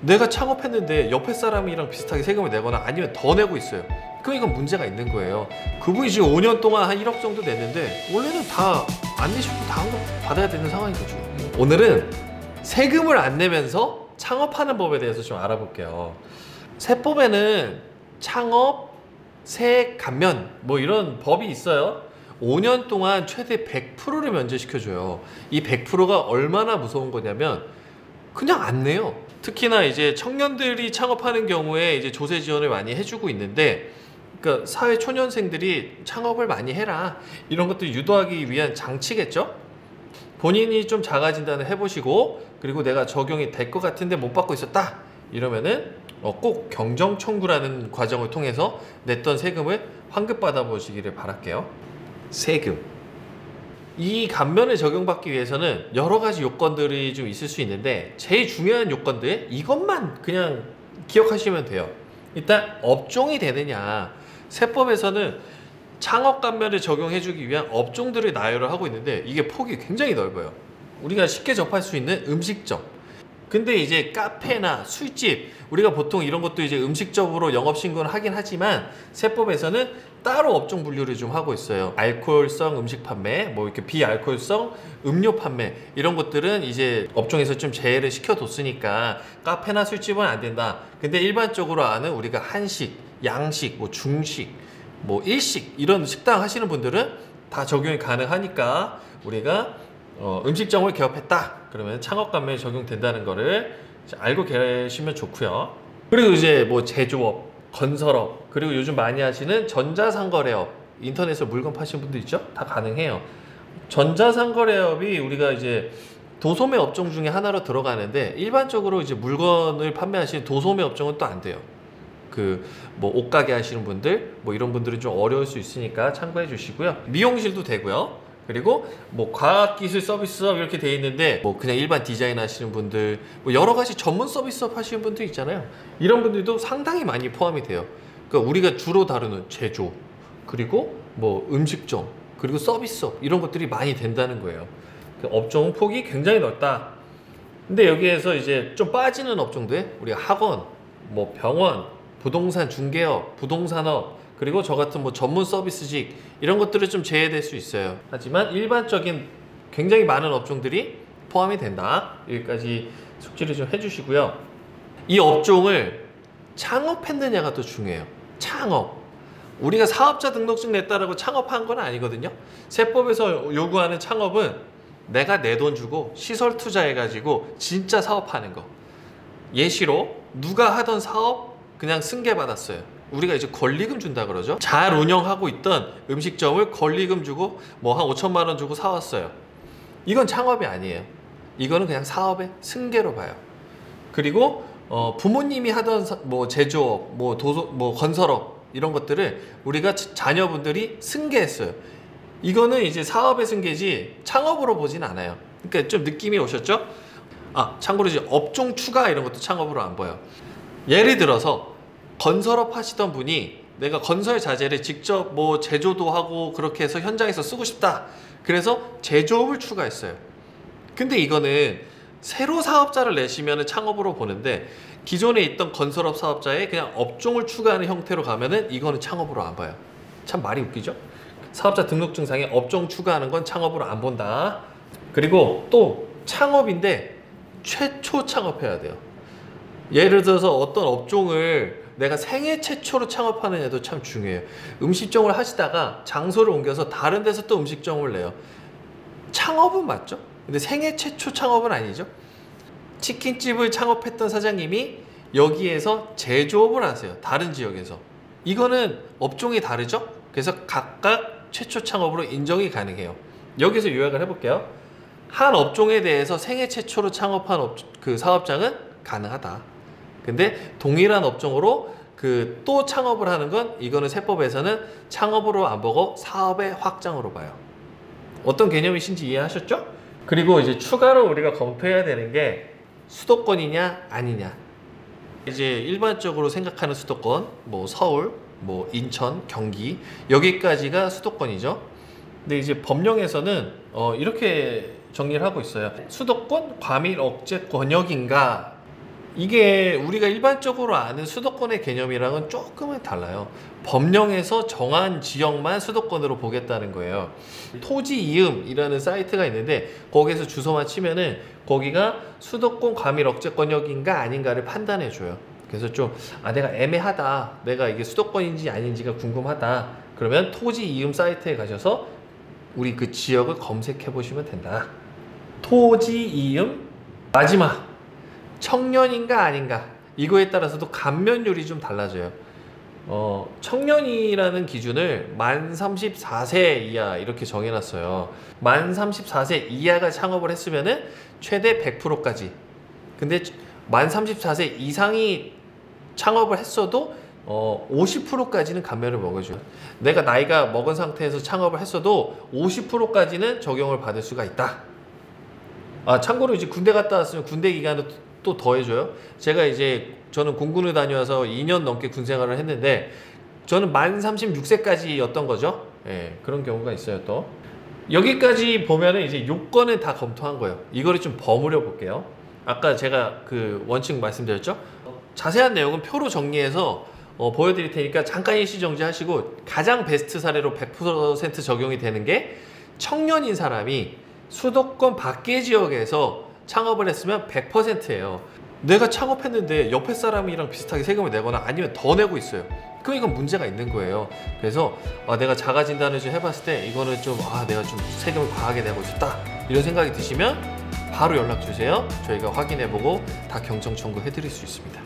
내가 창업했는데 옆에 사람이랑 비슷하게 세금을 내거나 아니면 더 내고 있어요. 그럼 이건 문제가 있는 거예요. 그분이 지금 5년 동안 한 1억 정도 냈는데 원래는 다 안 내시고 다 받아야 되는 상황인 거죠. 오늘은 세금을 안 내면서 창업하는 법에 대해서 좀 알아볼게요. 세법에는 창업, 세액 감면 뭐 이런 법이 있어요. 5년 동안 최대 100%를 면제시켜줘요. 이 100%가 얼마나 무서운 거냐면 그냥 안 내요. 특히나 이제 청년들이 창업하는 경우에 이제 조세 지원을 많이 해주고 있는데, 그러니까 사회 초년생들이 창업을 많이 해라 이런 것들 유도하기 위한 장치겠죠. 본인이 좀 자가 진단을 해보시고 그리고 내가 적용이 될 것 같은데 못 받고 있었다 이러면은 꼭 경정 청구라는 과정을 통해서 냈던 세금을 환급받아 보시기를 바랄게요. 세금, 이 감면을 적용받기 위해서는 여러 가지 요건들이 좀 있을 수 있는데 제일 중요한 요건들 이것만 그냥 기억하시면 돼요. 일단 업종이 되느냐. 세법에서는 창업 감면을 적용해주기 위한 업종들을 나열을 하고 있는데 이게 폭이 굉장히 넓어요. 우리가 쉽게 접할 수 있는 음식점, 근데 이제 카페나 술집, 우리가 보통 이런 것도 이제 음식점으로 영업신고를 하긴 하지만 세법에서는 따로 업종 분류를 좀 하고 있어요. 알코올성 음식 판매, 뭐 이렇게 비알코올성 음료 판매 이런 것들은 이제 업종에서 좀 제외를 시켜뒀으니까 카페나 술집은 안 된다. 근데 일반적으로 아는 우리가 한식, 양식, 뭐 중식, 뭐 일식 이런 식당 하시는 분들은 다 적용이 가능하니까 우리가 음식점을 개업했다 그러면 창업감면이 적용된다는 거를 알고 계시면 좋고요. 그리고 이제 뭐 제조업, 건설업, 그리고 요즘 많이 하시는 전자상거래업, 인터넷에서 물건 파시는 분들 있죠? 다 가능해요. 전자상거래업이 우리가 이제 도소매 업종 중에 하나로 들어가는데 일반적으로 이제 물건을 판매하시는 도소매 업종은 또 안 돼요. 그 뭐 옷가게 하시는 분들 뭐 이런 분들은 좀 어려울 수 있으니까 참고해 주시고요. 미용실도 되고요. 그리고 뭐 과학기술 서비스업 이렇게 돼 있는데 뭐 그냥 일반 디자인 하시는 분들, 뭐 여러 가지 전문 서비스업 하시는 분들 있잖아요. 이런 분들도 상당히 많이 포함이 돼요. 그러니까 우리가 주로 다루는 제조, 그리고 뭐 음식점, 그리고 서비스업 이런 것들이 많이 된다는 거예요. 업종 폭이 굉장히 넓다. 근데 여기에서 이제 좀 빠지는 업종들, 우리가 학원, 뭐 병원, 부동산 중개업, 부동산업, 그리고 저 같은 뭐 전문 서비스직 이런 것들은 좀 제외될 수 있어요. 하지만 일반적인 굉장히 많은 업종들이 포함이 된다. 여기까지 숙지를 좀 해주시고요. 이 업종을 창업했느냐가 또 중요해요. 창업. 우리가 사업자 등록증 냈다라고 창업한 건 아니거든요. 세법에서 요구하는 창업은 내가 내 돈 주고 시설 투자해가지고 진짜 사업하는 거. 예시로 누가 하던 사업 그냥 승계받았어요. 우리가 이제 권리금 준다 그러죠. 잘 운영하고 있던 음식점을 권리금 주고 뭐 한 5천만 원 주고 사왔어요. 이건 창업이 아니에요. 이거는 그냥 사업의 승계로 봐요. 그리고 부모님이 하던 뭐 제조업, 뭐 도소, 뭐 건설업 이런 것들을 우리가 자녀분들이 승계했어요. 이거는 이제 사업의 승계지 창업으로 보진 않아요. 그러니까 좀 느낌이 오셨죠? 참고로 이제 업종 추가 이런 것도 창업으로 안 보여. 예를 들어서 건설업 하시던 분이 내가 건설 자재를 직접 뭐 제조도 하고 그렇게 해서 현장에서 쓰고 싶다. 그래서 제조업을 추가했어요. 근데 이거는 새로 사업자를 내시면 창업으로 보는데 기존에 있던 건설업 사업자에 그냥 업종을 추가하는 형태로 가면은 이거는 창업으로 안 봐요. 참 말이 웃기죠? 사업자 등록증상에 업종 추가하는 건 창업으로 안 본다. 그리고 또 창업인데 최초 창업해야 돼요. 예를 들어서 어떤 업종을 내가 생애 최초로 창업하느냐도 참 중요해요. 음식점을 하시다가 장소를 옮겨서 다른 데서 또 음식점을 내요. 창업은 맞죠? 근데 생애 최초 창업은 아니죠. 치킨집을 창업했던 사장님이 여기에서 제조업을 하세요. 다른 지역에서. 이거는 업종이 다르죠? 그래서 각각 최초 창업으로 인정이 가능해요. 여기서 요약을 해볼게요. 한 업종에 대해서 생애 최초로 창업한 그 사업장은 가능하다. 근데 동일한 업종으로 또 창업을 하는 건 이거는 세법에서는 창업으로 안 보고 사업의 확장으로 봐요. 어떤 개념이신지 이해하셨죠? 그리고 이제 추가로 우리가 검토해야 되는 게 수도권이냐 아니냐. 이제 일반적으로 생각하는 수도권, 뭐 서울, 뭐 인천, 경기 여기까지가 수도권이죠. 근데 이제 법령에서는 이렇게 정리를 하고 있어요. 수도권 과밀 억제 권역인가 이게 우리가 일반적으로 아는 수도권의 개념이랑은 조금은 달라요. 법령에서 정한 지역만 수도권으로 보겠다는 거예요. 토지이음이라는 사이트가 있는데 거기에서 주소만 치면은 거기가 수도권 과밀 억제권역인가 아닌가를 판단해 줘요. 그래서 좀 내가 애매하다, 내가 이게 수도권인지 아닌지가 궁금하다, 그러면 토지이음 사이트에 가셔서 우리 그 지역을 검색해 보시면 된다. 토지이음 마지막 청년인가 아닌가, 이거에 따라서도 감면율이 좀 달라져요. 청년이라는 기준을 만 34세 이하 이렇게 정해놨어요. 만 34세 이하가 창업을 했으면은 최대 100%까지. 근데 만 34세 이상이 창업을 했어도 50%까지는 감면을 먹어줘요. 내가 나이가 먹은 상태에서 창업을 했어도 50%까지는 적용을 받을 수가 있다. 참고로 이제 군대 갔다 왔으면 군대 기간을 또 더해줘요. 제가 이제 저는 공군을 다녀와서 2년 넘게 군 생활을 했는데 저는 만 36세까지였던 거죠. 예, 그런 경우가 있어요. 또 여기까지 보면은 이제 요건은 다 검토한 거예요. 이거를 좀 버무려 볼게요. 아까 제가 그 원칙 말씀드렸죠. 자세한 내용은 표로 정리해서 보여드릴 테니까 잠깐 일시정지 하시고, 가장 베스트 사례로 100% 적용이 되는 게 청년인 사람이 수도권 밖의 지역에서 창업을 했으면 100%예요. 내가 창업했는데 옆에 사람이랑 비슷하게 세금을 내거나 아니면 더 내고 있어요. 그럼 이건 문제가 있는 거예요. 그래서 내가 자가 진단을 좀 해봤을 때 이거는 좀 내가 좀 세금을 과하게 내고 있다, 이런 생각이 드시면 바로 연락 주세요. 저희가 확인해보고 다 경정 청구해 드릴 수 있습니다.